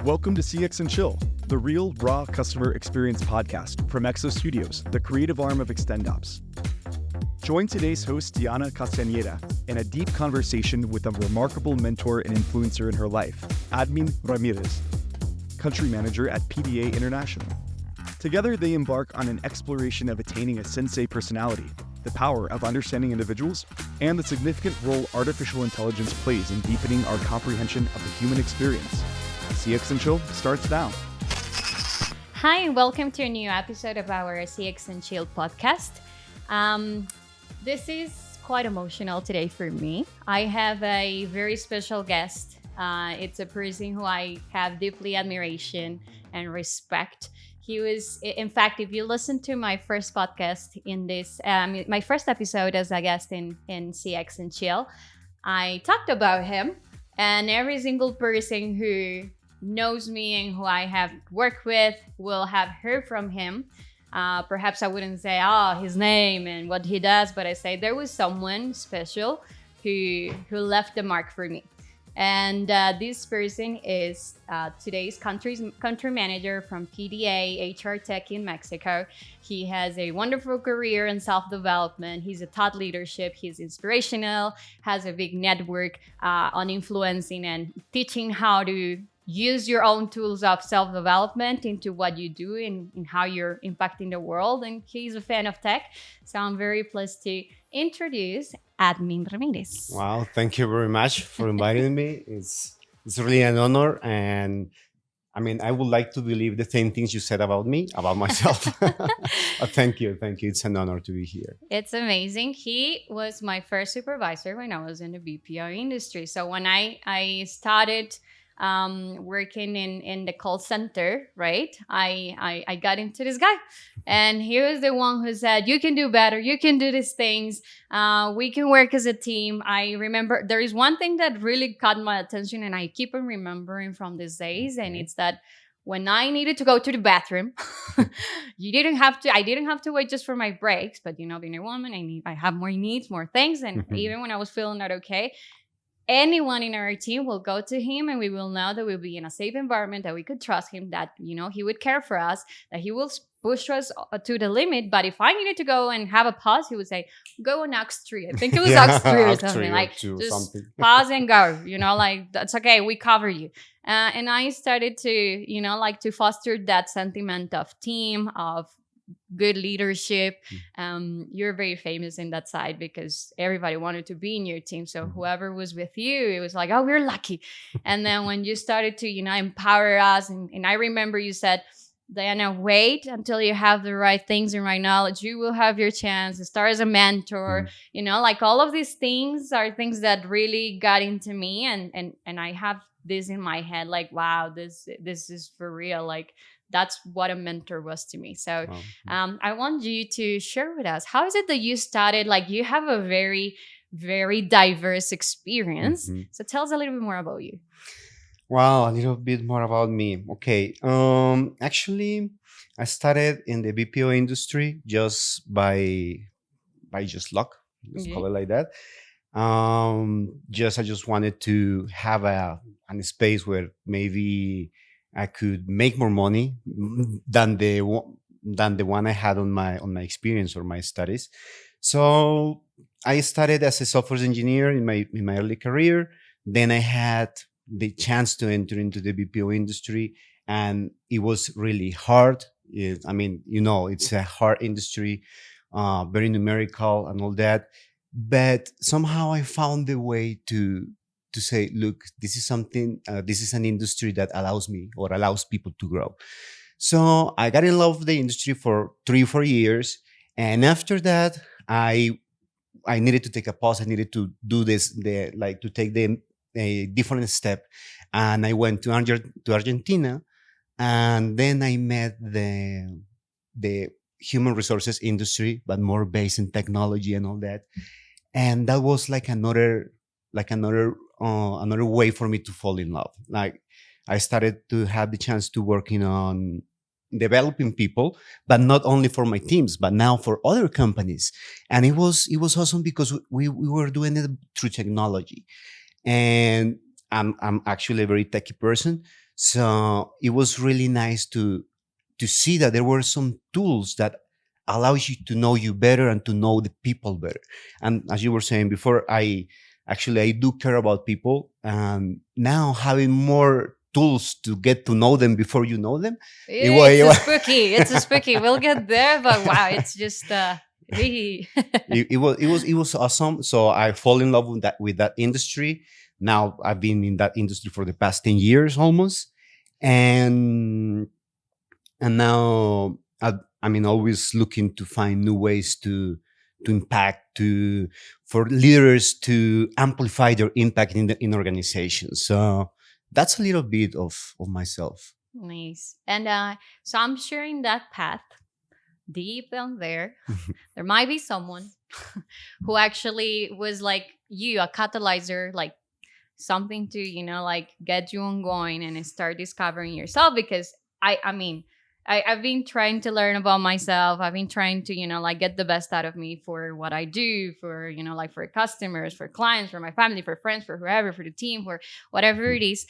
Welcome to CX&Chill, the real, raw customer experience podcast from XOStudios, the creative arm of XtendOps. Join today's host, Diana Castañeda, in a deep conversation with a remarkable mentor and influencer in her life, admin Ramirez, country manager at PDA International. Together, they embark on an exploration of attaining a sensei personality, the power of understanding individuals, and the significant role artificial intelligence plays in deepening our comprehension of the human experience. CX&Chill starts now. Hi, welcome to a new episode of our CX&Chill podcast. This is quite emotional today for me. I have a very special guest. It's a person who I have deeply admiration and respect. He was, in fact, if you listen to my first podcast in this, my first episode as a guest in CX&Chill, I talked about him, and every single person who knows me and who I have worked with will have heard from him. Perhaps I wouldn't say, his name and what he does, but I say there was someone special who left the mark for me. And this person is today's country manager from PDA HRtech in Mexico. He has a wonderful career in self-development. He's a thought leadership. He's inspirational, has a big network on influencing and teaching how to use your own tools of self-development into what you do and how you're impacting the world. And he's a fan of tech. So I'm very pleased to introduce Admin Ramirez. Wow, thank you very much for inviting me. It's really an honor. And I mean, I would like to believe the same things you said about me, about myself. Thank you. It's an honor to be here. It's amazing. He was my first supervisor when I was in the BPO industry. So when I started working in the call center, right? I got into this guy, and he was the one who said, you can do better, you can do these things, we can work as a team. I remember there is one thing that really caught my attention, and I keep on remembering from these days, and it's that when I needed to go to the bathroom, I didn't have to wait just for my breaks, but being a woman, I have more needs, more things, and even when I was feeling not okay, anyone in our team will go to him, and we will know that we'll be in a safe environment, that we could trust him, that he would care for us, that he will push us to the limit. But if I needed to go and have a pause, he would say, go on Ox 3. I think it was Ox 3 or something, like just pause and go, that's okay, we cover you. And I started to to foster that sentiment of team, of good leadership. You're very famous in that side because everybody wanted to be in your team. So whoever was with you, it was like, oh, we're lucky. And then when you started to, empower us, and I remember you said, Diana, wait until you have the right things and right knowledge. You will have your chance to start as a mentor. All of these things are things that really got into me. And I have this in my head, like, wow, this is for real. Like, that's what a mentor was to me. So I want you to share with us, how is it that you started? Like, you have a very, very diverse experience. So tell us a little bit more about you. Wow, a little bit more about me. Okay. Actually, I started in the BPO industry just by just luck. Let's call it like that. I just wanted to have a space where maybe I could make more money than the one I had on my experience or my studies. So I started as a software engineer in my early career. Then I had the chance to enter into the BPO industry, and it was really hard. It's a hard industry, very numerical and all that. But somehow I found the way to say, look, this is something, this is an industry that allows me or allows people to grow. So I got in love with the industry for 3 or 4 years. And after that, I needed to take a pause. I needed to do to take a different step. And I went to Argentina, and then I met the human resources industry, but more based in technology and all that. And that was like another way for me to fall in love. Like, I started to have the chance to working on developing people, but not only for my teams, but now for other companies. And it was awesome because we were doing it through technology. And I'm actually a very techy person. So it was really nice to see that there were some tools that allows you to know you better and to know the people better. And as you were saying before, I do care about people, and now having more tools to get to know them before you know them. It's spooky. It's a spooky. We'll get there, but wow, it's just it was awesome. So I fall in love with that industry. Now I've been in that industry for the past 10 years almost, and now I mean always looking to find new ways to impact, to for leaders to amplify their impact in organizations. So that's a little bit of myself. nice. And so I'm sharing that path deep down there. There might be someone who actually was like you, a catalyzer, like something to, like get you on going and start discovering yourself. Because I mean, I've been trying to learn about myself. I've been trying to, like get the best out of me for what I do, for, like for customers, for clients, for my family, for friends, for whoever, for the team, for whatever it is.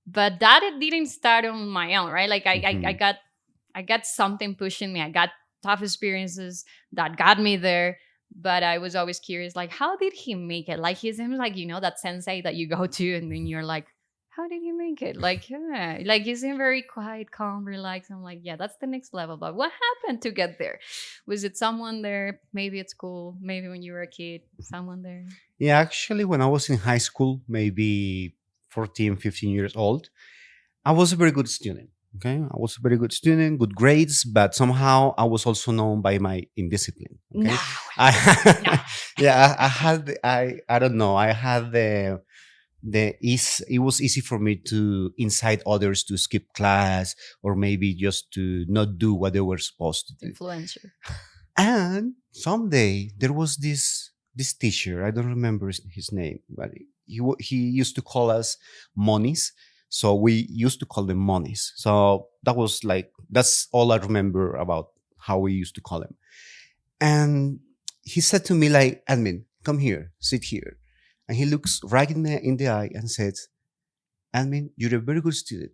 But that it didn't start on my own, right? Like I got something pushing me. I got tough experiences that got me there. But I was always curious, like, how did he make it? Like, he's him, like, that sensei that you go to, and then you're like, how did he make it? Like, yeah, like he seemed very quiet, calm, relaxed. I'm like, yeah, that's the next level. But what happened to get there? Was it someone there? Maybe at school, maybe when you were a kid, someone there. Yeah, actually, when I was in high school, maybe 14, 15 years old, I was a very good student. Okay, I was a very good student, good grades, but somehow I was also known by my indiscipline. Okay, No. I, yeah, I don't know. I had it was easy for me to incite others to skip class or maybe just to not do what they were supposed to do. Influencer. And someday there was this teacher. I don't remember his name, but he used to call us monies. So we used to call them monies. So that's all I remember about how we used to call them. And he said to me like, "Admin, come here, sit here." And he looks right in the eye and says, "Admin, you're a very good student,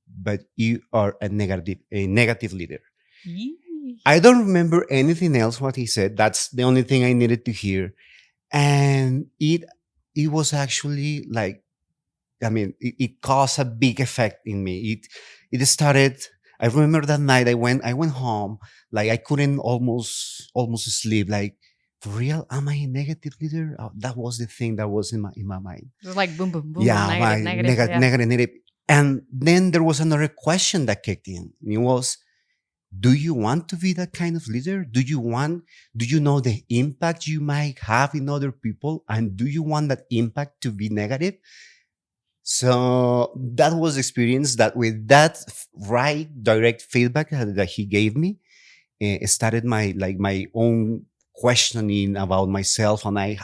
but you are a negative leader." I don't remember anything else what he said. That's the only thing I needed to hear. And it was actually like, I mean, it caused a big effect in me. It started. I remember that night I went home, like I couldn't almost sleep. Like, for real, am I a negative leader? That was the thing that was in my mind. It was like boom, boom, boom. Yeah, negative. Negative. And then there was another question that kicked in. It was, do you want to be that kind of leader? Do you know the impact you might have in other people? And do you want that impact to be negative? So that was the experience that with that right direct feedback that he gave me, started my own questioning about myself and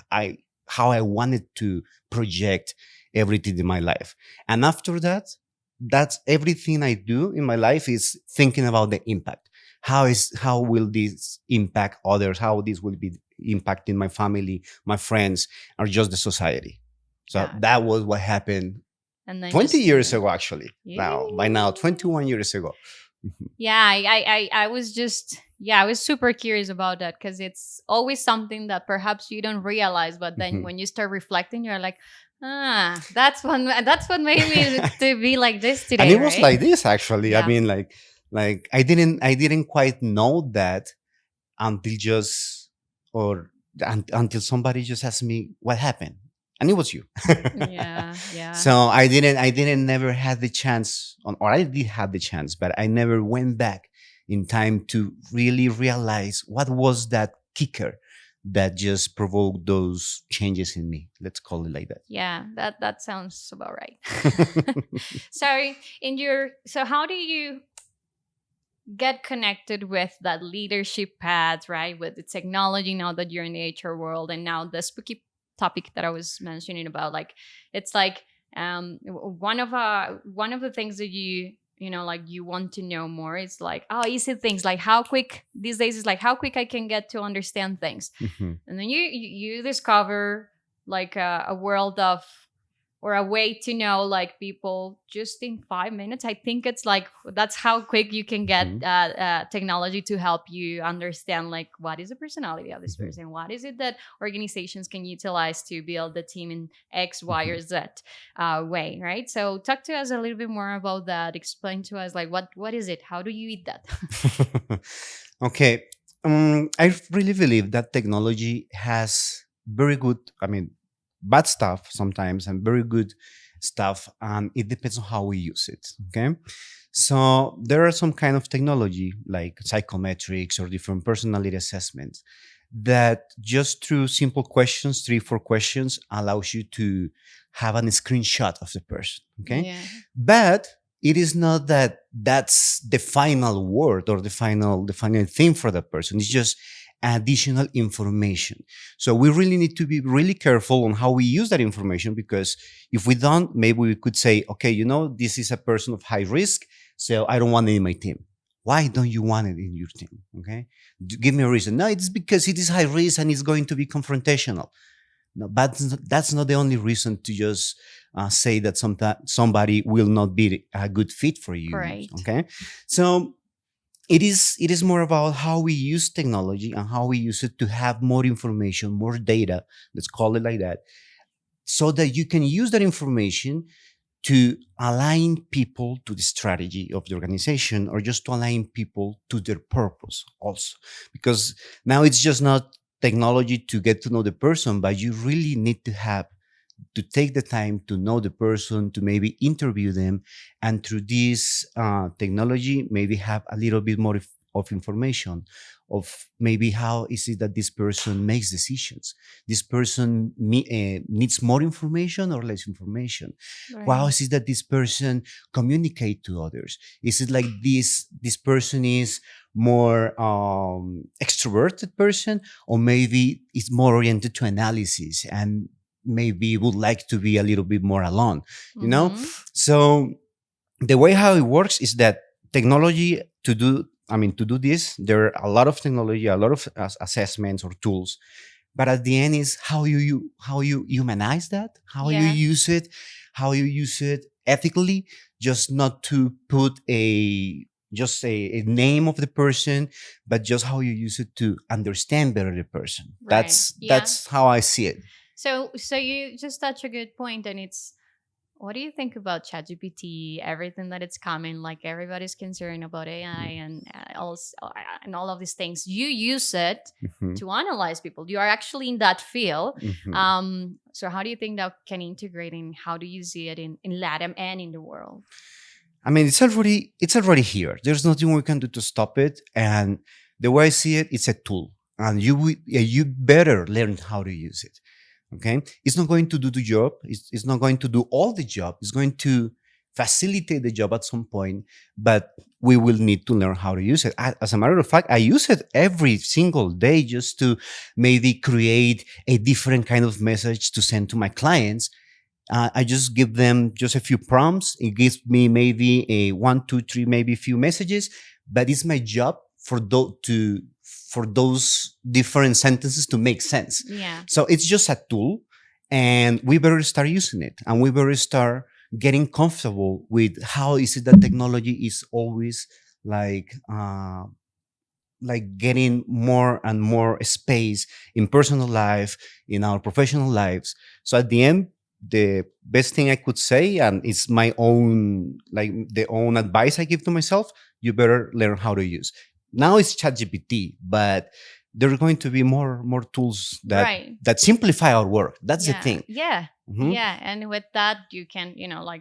how I wanted to project everything in my life. And after that, that's everything I do in my life is thinking about the impact. How will this impact others? How this will be impacting my family, my friends, or just the society? So that was what happened. And then 20 years ago, actually. Yeah. By now, 21 years ago. Yeah, I was super curious about that because it's always something that perhaps you don't realize, but then when you start reflecting, you're like, that's what made me to be like this today. And it was like this, actually. Yeah. I mean, like I didn't quite know that until until somebody just asked me what happened. And it was you. Yeah. So I never had the chance, or I did have the chance, but I never went back in time to really realize what was that kicker that just provoked those changes in me. Let's call it like that. Yeah, that sounds about right. So how do you get connected with that leadership path, right? With the technology now that you're in the HR world, and now the spooky topic that I was mentioning about, like it's like one of the things that you want to know more is like, easy things, like how quick these days is like how quick I can get to understand things. And then you discover like a world of or a way to know like people just in 5 minutes. I think it's like that's how quick you can get technology to help you understand like what is the personality of this person, what is it that organizations can utilize to build the team in X, Y, or Z way, right? So talk to us a little bit more about that. Explain to us like what is it? How do you eat that? Okay. I really believe that technology has very good, I mean, bad stuff sometimes and very good stuff, and it depends on how we use it. Okay. So there are some kind of technology like psychometrics or different personality assessments that just through simple questions, 3, 4 questions, allows you to have a screenshot of the person. Okay. Yeah. But it is not that that's the final word or the final thing for the person. It's just additional information. So we really need to be really careful on how we use that information, because if we don't, maybe we could say, okay, this is a person of high risk, so I don't want it in my team. Why don't you want it in your team? Okay. Give me a reason. No, it's because it is high risk and it's going to be confrontational. No, but that's not the only reason to just say that somebody will not be a good fit for you. Right. Okay. So it is more about how we use technology and how we use it to have more information, more data, let's call it like that, so that you can use that information to align people to the strategy of the organization, or just to align people to their purpose also. Because now it's just not technology to get to know the person, but you really need to take the time to know the person, to maybe interview them, and through this technology, maybe have a little bit more of information of maybe how is it that this person makes decisions. This person needs more information or less information. Right. How is it that this person communicate to others? Is it like this person is more extroverted person, or maybe it's more oriented to analysis and maybe would like to be a little bit more alone, So the way how it works is that technology to do this, there are a lot of technology, a lot of assessments or tools, but at the end is how you humanize that, how you use it ethically, just not to put a name of the person, but just how you use it to understand better the person. Right. That's how I see it. So you just touch a good point, and it's, what do you think about ChatGPT? Everything that it's coming, like everybody's concerned about AI and all of these things. You use it to analyze people. You are actually in that field. So how do you think that can integrate, and how do you see it in LATAM and in the world? I mean, it's already here. There's nothing we can do to stop it. And the way I see it, it's a tool, and you better learn how to use it. Okay, it's not going to do the job. It's not going to do all the job. It's going to facilitate the job at some point, but we will need to learn how to use it. As a matter of fact, I use it every single day just to maybe create a different kind of message to send to my clients. I just give them just a few prompts. It gives me maybe a 1, 2, 3, maybe a few messages, but it's my job for those different sentences to make sense. Yeah. So it's just a tool, and we better start using it, and we better start getting comfortable with how is it that technology is always like getting more and more space in personal life, in our professional lives. So at the end, the best thing I could say, and it's my own, the own advice I give to myself, you better learn how to use. Now it's ChatGPT, but there are going to be more tools that simplify our work. That's the thing. Yeah. Yeah. And with that, you can,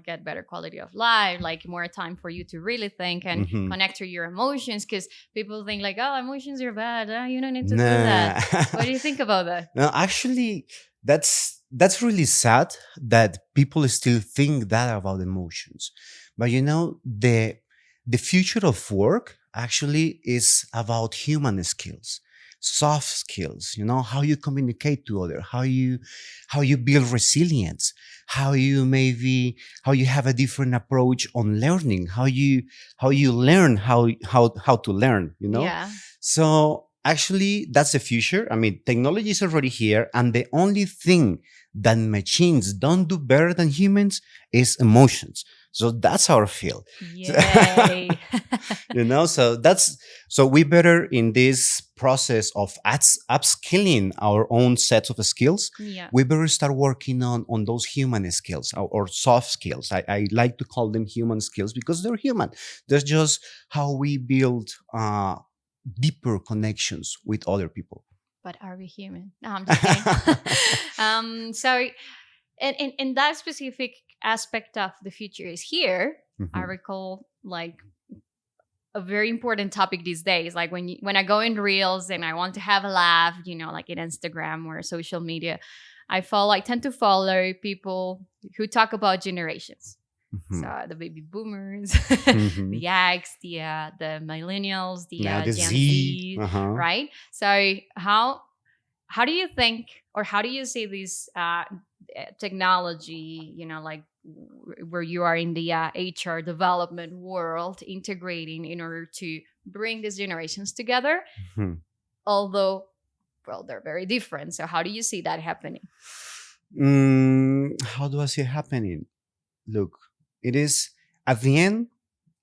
get better quality of life, like more time for you to really think and connect to your emotions. Because people think like, oh, emotions are bad. You don't need to do that. What do you think about that? No, actually, that's really sad that people still think that about emotions. But the future of work actually is about human skills, soft skills, how you communicate to others, how you build resilience, how you have a different approach on learning, how you learn how to learn, Yeah. So actually, that's the future. I mean, technology is already here, and the only thing that machines don't do better than humans is emotions. So that's our field. Yay. So we better in this process of upskilling our own sets of skills. Yeah. We better start working on those human skills, or soft skills. I like to call them human skills because they're human. They're just how we build deeper connections with other people. But are we human? No, I'm just kidding. So, in that specific aspect of the future is here, I Mhm. recall like a very important topic these days. Like when I go in reels and I want to have a laugh, like in Instagram or social media, I tend to follow people who talk about generations. Mhm. So the baby boomers, Mhm. the X, the millennials, the Now the Gen Z. Z, right? So how do you think, or how do you see this technology, like where you are in the HR development world, integrating in order to bring these generations together? Mhm. Although, well, they're very different. So how do you see that happening? How do I see it happening? Look, it is at the end.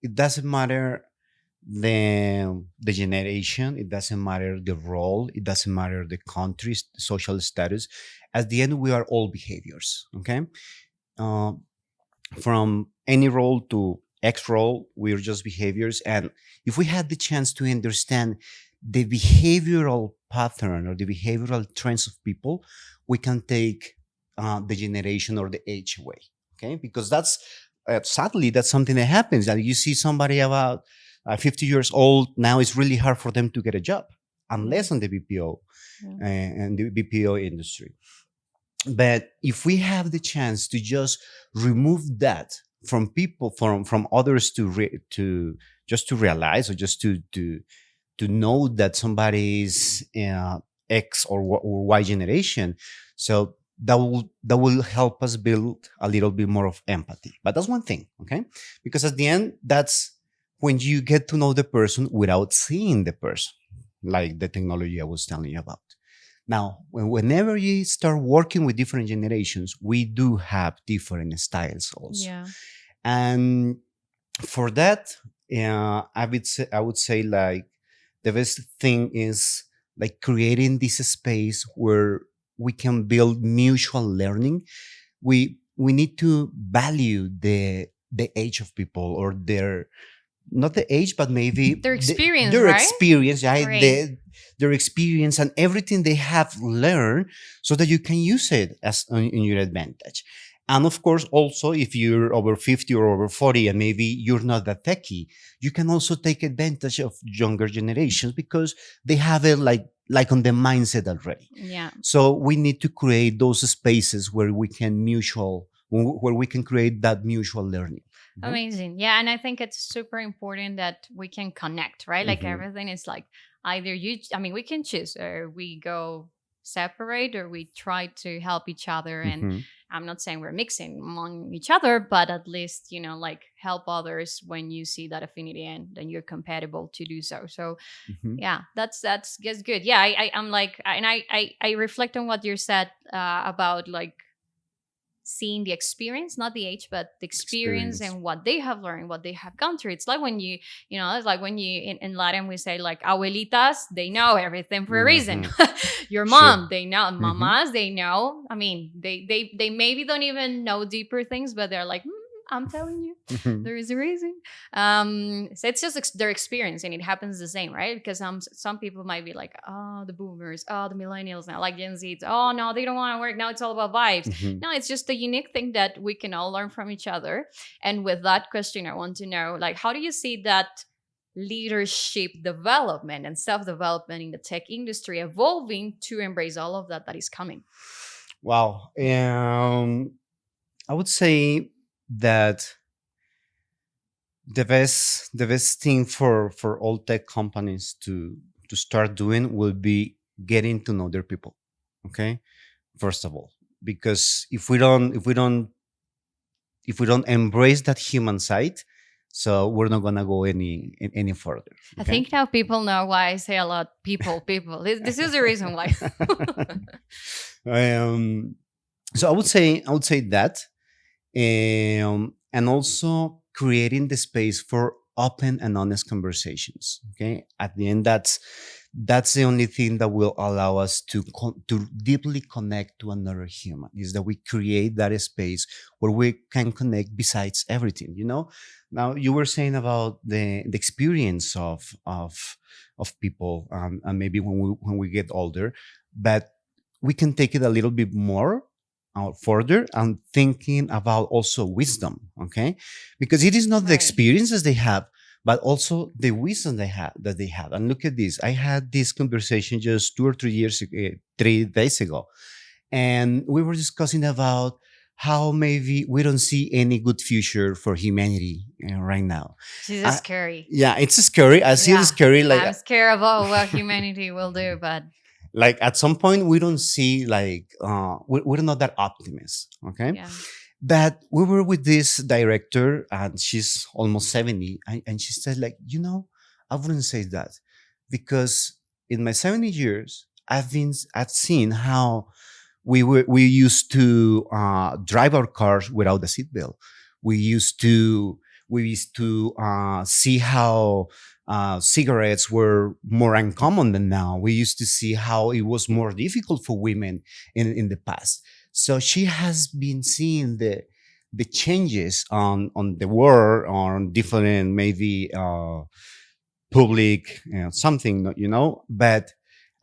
It doesn't matter the generation. It doesn't matter the role. It doesn't matter the country's social status. At the end, we are all behaviors. Okay, uh, from any role to X role, we're just behaviors. And if we had the chance to understand the behavioral pattern or the behavioral trends of people, we can take the generation or the age away. Okay, because that's sadly that's something that happens. That you see somebody about 50 years old now, it's really hard for them to get a job unless on the BPO Yeah. and the BPO industry. But if we have the chance to just remove that from people, from others to just to realize, or just to know that somebody is X or Y generation, so that will help us build a little bit more of empathy. But that's one thing, okay? Because at the end, that's when you get to know the person without seeing the person, like the technology I was telling you about. Now, whenever you start working with different generations, we do have different styles also. Yeah. And for that, I would say like the best thing is like creating this space where we can build mutual learning. We need to value the age of people, or their, not the age, but maybe Their experience, their right? experience, right? Right. Their experience and everything they have learned, so that you can use it as in your advantage. And of course, also, if you're over 50 or over 40 and maybe you're not that techy, you can also take advantage of younger generations because they have it like on the mindset already. Yeah. So we need to create those spaces where we can create that mutual learning. Mhm. Amazing. Yeah. And I think it's super important that we can connect, right? Like Mhm. everything is like either we can choose, or we go separate, or we try to help each other. And Mhm. I'm not saying we're mixing among each other, but at least, like help others when you see that affinity and then you're compatible to do so. So Mhm. yeah, that's good. Yeah. I'm like, and I reflect on what you said about like seeing the experience, not the age, but the experience Experience. and what they have learned, what they have gone through. It's like when it's like when you in Latin we say like abuelitas, they know everything for a reason. Mhm. Your Sure. mom, they know. Mhm. Mamas, they know. I mean, they maybe don't even know deeper things, but they're like, I'm telling you, Mhm. there is a reason. So it's just their experience, and it happens the same, right? Because some people might be like, oh, the boomers, oh, the millennials now, like Gen Z, oh no, they don't want to work now. It's all about vibes. Mhm. No, it's just a unique thing that we can all learn from each other. And with that question, I want to know, like, how do you see that leadership development and self-development in the tech industry evolving to embrace all of that is coming? Wow. I would say that the best thing for all tech companies to start doing will be getting to know their people. Okay, first of all, because if we don't embrace that human side, So we're not gonna go any further. I Okay? think now people know why I say a lot. People. This is the reason why. um, so I would say that, and also creating the space for open and honest conversations. Okay, at the end, that's the only thing that will allow us to deeply connect to another human, is that we create that space where we can connect besides everything. Now you were saying about the experience of people, and maybe when we get older, but we can take it a little bit more further and thinking about also wisdom. Okay, because it is not the Right. experiences they have, but also the wisdom that they have. And look at this. I had this conversation just 3 days ago, and we were discussing about how maybe we don't see any good future for humanity right now. This is I- scary. Yeah, it's scary. I see Yeah, it scary. I'm scared about what humanity will do, but Like at some point we don't see we're not that optimist. Okay. yeah. But we were with this director, and she's almost 70, and she said, like, I wouldn't say that, because in my 70 years, I've seen how we used to drive our cars without the seatbelt. We used to see how cigarettes were more uncommon than now. We used to see how it was more difficult for women in the past. So she has been seeing the changes on the world, on different maybe public something, But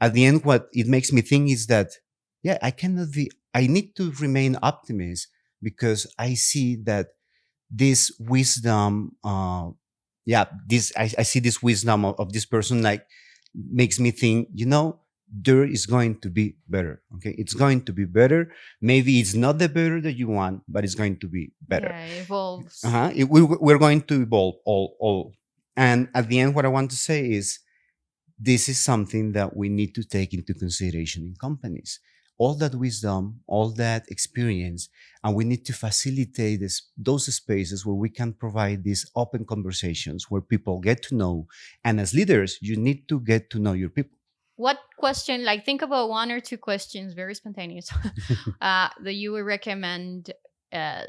at the end, what it makes me think is that, yeah, I need to remain optimist, because I see that this wisdom, I see this wisdom of this person, like, makes me think, there is going to be better. Okay, it's going to be better. Maybe it's not the better that you want, but it's going to be better. Yeah, it evolves. We're going to evolve all. And at the end, what I want to say is, this is something that we need to take into consideration in companies. All that wisdom, all that experience, and we need to facilitate those spaces where we can provide these open conversations where people get to know. And as leaders, you need to get to know your people. What question, like, think about one or two questions, very spontaneous, that you would recommend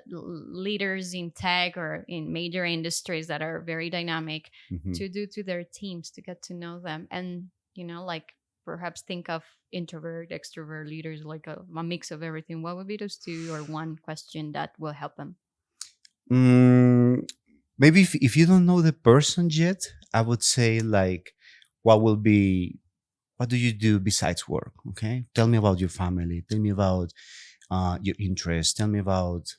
leaders in tech or in major industries that are very dynamic Mhm. to do to their teams to get to know them, and like perhaps think of introvert, extrovert leaders, like a mix of everything. What would be those two or one question that will help them? Maybe if you don't know the person yet, I would say, like, what do you do besides work? Okay, tell me about your family. Tell me about your interests. Tell me about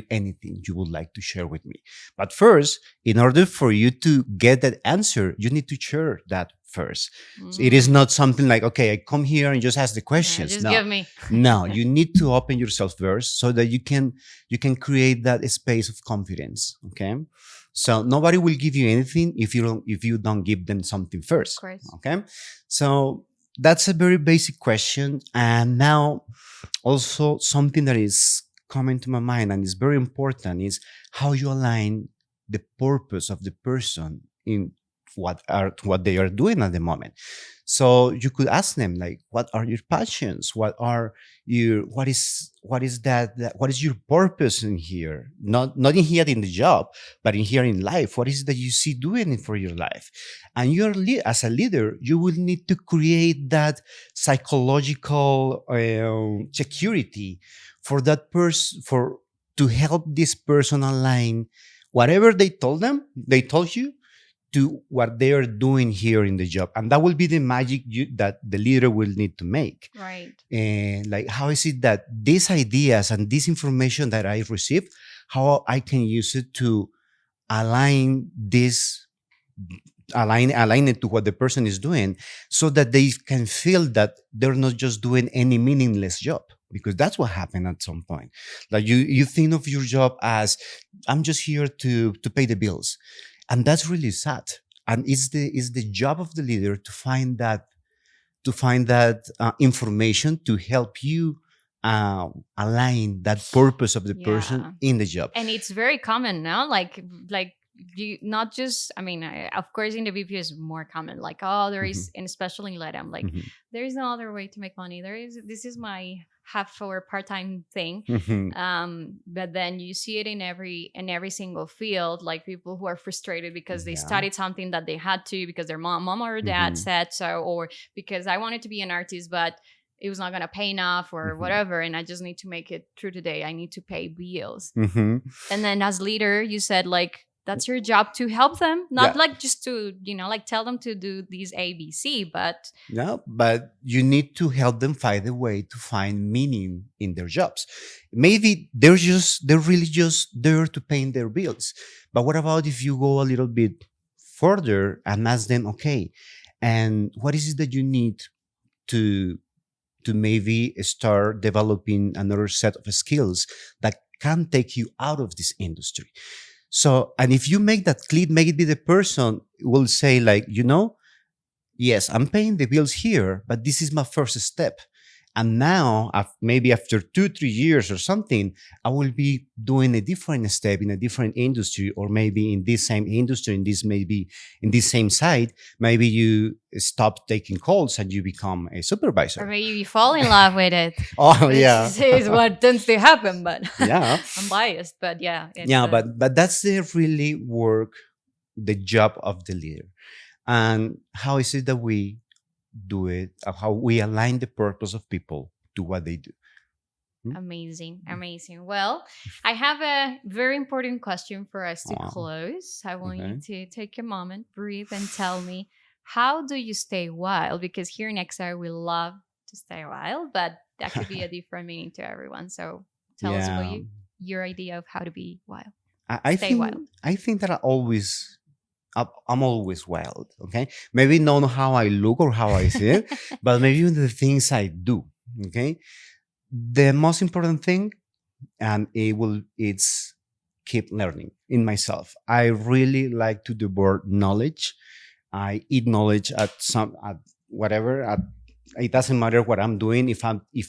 anything you would like to share with me. But first, in order for you to get that answer, you need to share that first. So it is not something like, okay, I come here and just ask the questions. Just No. give me. No, you need to open yourself first, so that you can create that space of confidence. Okay, so nobody will give you anything if you don't give them something first. Of course. Okay, so that's a very basic question. And now, also something that is coming to my mind and is very important is how you align the purpose of the person in what they are doing at the moment. So you could ask them, like, what are your passions? What is your purpose in here? Not in here in the job, but in here in life. What is it that you see doing for your life? And as a leader, you will need to create that psychological security for that person, to help this person align whatever they told you, to what they are doing here in the job. And that will be the magic that the leader will need to make. Right. And, like, how is it that these ideas and this information that I received, how I can use it to align it to what the person is doing, so that they can feel that they're not just doing any meaningless job. Because that's what happened at some point. Like, you think of your job as, I'm just here to pay the bills. And that's really sad. And it's the job of the leader to find that information to help you align that purpose of the person in the job. And it's very common now, like you not just, I mean, of course in the BPO is more common, like, oh, there is, and especially in LATAM, like there is no other way to make money. This is my half-hour part-time thing. But then you see it in every single field, like people who are frustrated because they studied something that they had to because their mom or dad said so, or because I wanted to be an artist but it was not going to pay enough or whatever, and I just need to make it through today. I need to pay bills. And then as leader, you said, like, that's your job to help them, not like just to, like tell them to do these ABC, but you need to help them find a way to find meaning in their jobs. Maybe they're really just there to pay their bills. But what about if you go a little bit further and ask them, okay, and what is it that you need to maybe start developing another set of skills that can take you out of this industry? So, and if you make that clear, maybe the person will say, like, yes, I'm paying the bills here, but this is my first step. And now, maybe after 2-3 years or something, I will be doing a different step in a different industry, or maybe in this same industry, maybe in this same site, maybe you stop taking calls and you become a supervisor. Or maybe you fall in love with it. This is what tends to happen, but I'm biased, but but that's the job of the leader. And how is it that we do it, how we align the purpose of people to what they do? Amazing. Well, I have a very important question for us to close. I want you to take a moment, breathe, and tell me, how do you stay wild? Because here in XR, we love to stay wild, but that could be a different meaning to everyone. So tell us about your idea of how to be wild. I think that I'm always wild, okay? Maybe not how I look or how I see it, but maybe even the things I do, okay? The most important thing, and it's keep learning in myself. I really like to devour knowledge. I eat knowledge at whatever. It doesn't matter what I'm doing. If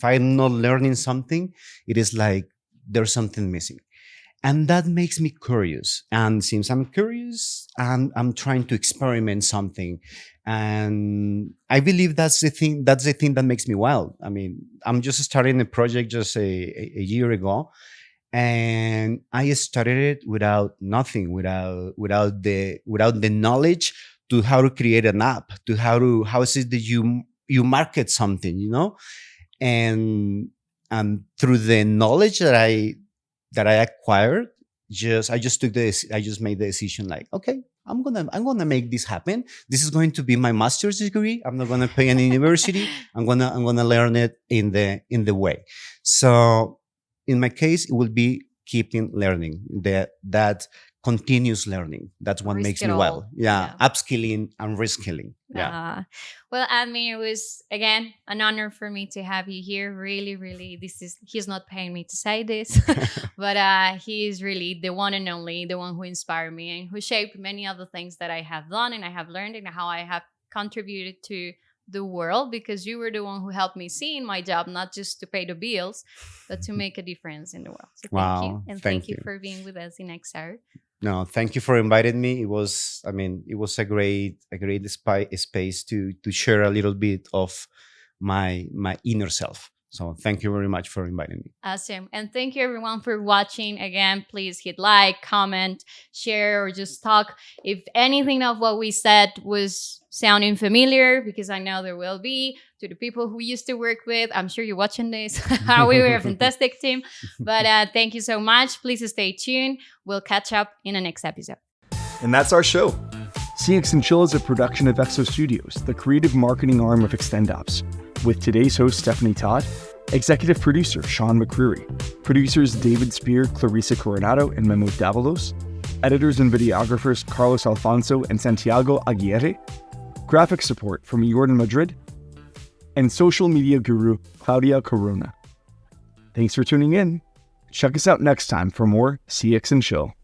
I'm not learning something, it is like there's something missing. And that makes me curious. And since I'm curious, I'm trying to experiment something. And I believe that's the thing that makes me wild. I mean, I'm just starting a project just a year ago. And I started it without nothing, without the knowledge to how to create an app, to how is it that you market something, and through the knowledge that I acquired, I just made the decision, like, okay, I'm gonna make this happen. This is going to be my master's degree. I'm not gonna pay any university. I'm gonna learn it in the way. So in my case, it will be keeping learning, that continuous learning. That's what makes me wild. Upskilling and reskilling. Well, I mean, it was, again, an honor for me to have you here. Really, really, he's not paying me to say this, but he is really the one and only, the one who inspired me and who shaped many of the things that I have done and I have learned and how I have contributed to the world, because you were the one who helped me see in my job, not just to pay the bills, but to make a difference in the world. So thank you. And thank you for being with us in XR. No, thank you for inviting me. It was a great space to share a little bit of my inner self. So thank you very much for inviting me. Awesome. And thank you everyone for watching. Again, please hit like, comment, share, or just talk. If anything of what we said was sounding familiar, because I know there will be, to the people who used to work with, I'm sure you're watching this. We were a fantastic team. But thank you so much. Please stay tuned. We'll catch up in the next episode. And that's our show. CX&Chill is a production of XOStudios, the creative marketing arm of XtendOps, with today's host, Stephanie Todd, executive producer, Sean McCreary, producers, David Spear, Clarissa Coronado, and Memo Davalos, editors and videographers, Carlos Alfonso and Santiago Aguirre, graphic support from Jordan Madrid, and social media guru, Claudia Corona. Thanks for tuning in. Check us out next time for more CX&Chill.